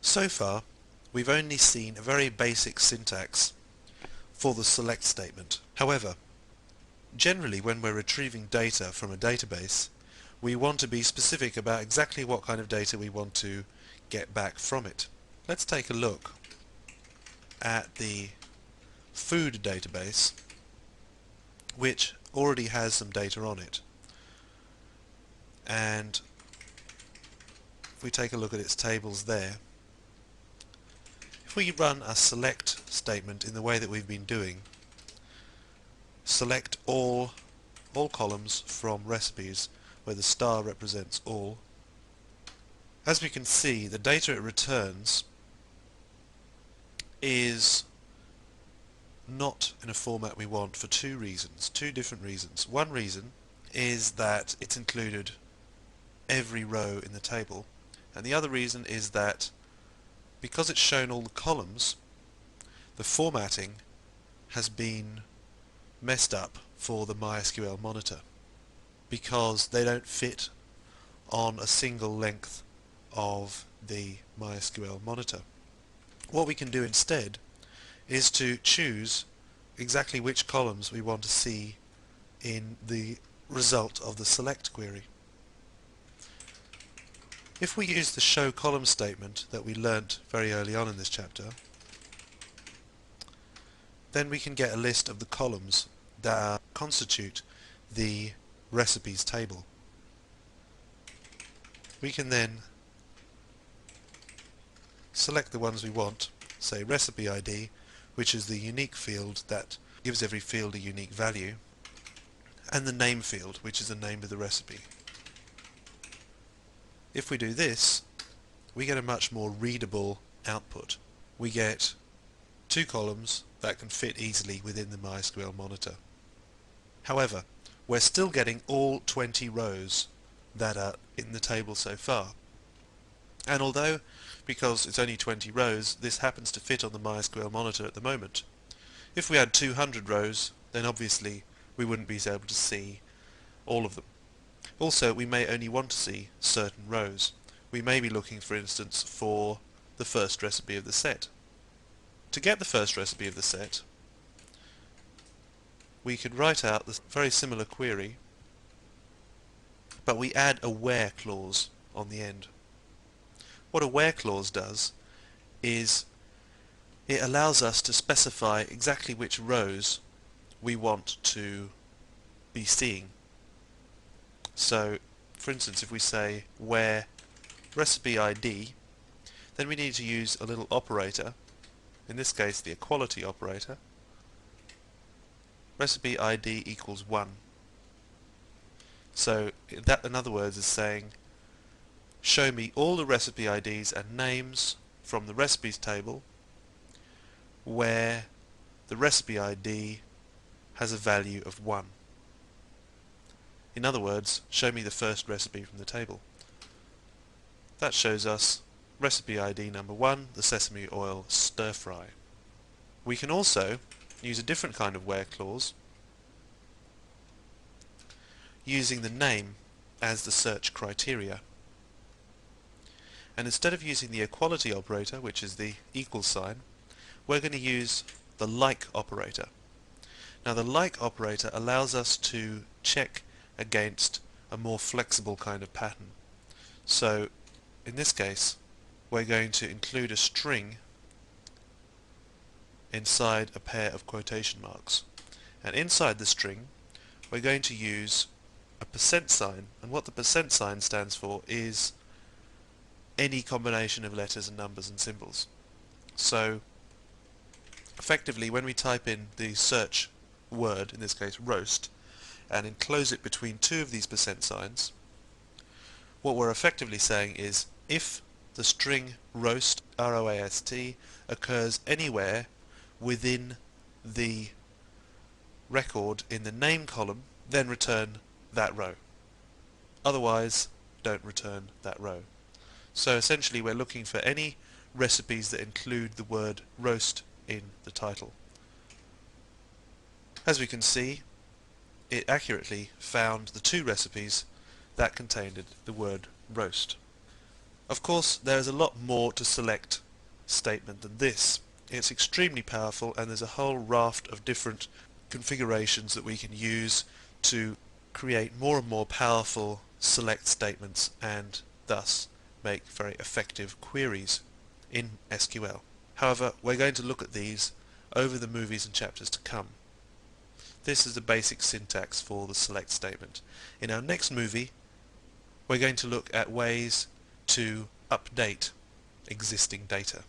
So far, we've only seen a very basic syntax for the select statement. However, generally when we're retrieving data from a database, we want to be specific about exactly what kind of data we want to get back from it. Let's take a look at the food database, which already has some data on it. And if we take a look at its tables there, if we run a select statement in the way that we've been doing, select all columns from recipes where the star represents all, as we can see, the data it returns is not in a format we want for two different reasons. One reason is that it's included every row in the table, and the other reason is that because it's shown all the columns, the formatting has been messed up for the MySQL monitor because they don't fit on a single length of the MySQL monitor. What we can do instead is to choose exactly which columns we want to see in the result of the select query. If we use the show column statement that we learnt very early on in this chapter, then we can get a list of the columns that constitute the recipes table. We can then select the ones we want, say recipe ID, which is the unique field that gives every field a unique value, and the name field, which is the name of the recipe. If we do this, we get a much more readable output. We get two columns that can fit easily within the MySQL monitor. However, we're still getting all 20 rows that are in the table so far. And although, because it's only 20 rows, this happens to fit on the MySQL monitor at the moment, if we had 200 rows, then obviously we wouldn't be able to see all of them. Also, we may only want to see certain rows. We may be looking, for instance, for the first recipe of the set. To get the first recipe of the set, we could write out this very similar query, but we add a where clause on the end. What a where clause does is it allows us to specify exactly which rows we want to be seeing. So, for instance, if we say where recipe ID, then we need to use a little operator, in this case the equality operator. Recipe ID equals 1. So that, in other words, is saying show me all the recipe IDs and names from the recipes table where the recipe ID has a value of 1. In other words, show me the first recipe from the table. That shows us recipe ID number 1, the sesame oil stir fry. We can also use a different kind of where clause using the name as the search criteria. And instead of using the equality operator, which is the equal sign, we're going to use the like operator. Now the like operator allows us to check against a more flexible kind of pattern. So in this case we're going to include a string inside a pair of quotation marks, and inside the string we're going to use a percent sign, and what the percent sign stands for is any combination of letters and numbers and symbols. So effectively when we type in the search word, in this case roast, and enclose it between two of these percent signs, what we're effectively saying is if the string roast, R-O-A-S-T, occurs anywhere within the record in the name column, then return that row. Otherwise, don't return that row. So essentially we're looking for any recipes that include the word roast in the title. As we can see, it accurately found the two recipes that contained the word roast. Of course, there is a lot more to select statement than this. It's extremely powerful, and there's a whole raft of different configurations that we can use to create more and more powerful select statements and thus make very effective queries in SQL. However, we're going to look at these over the movies and chapters to come. This is the basic syntax for the select statement. In our next movie, we're going to look at ways to update existing data.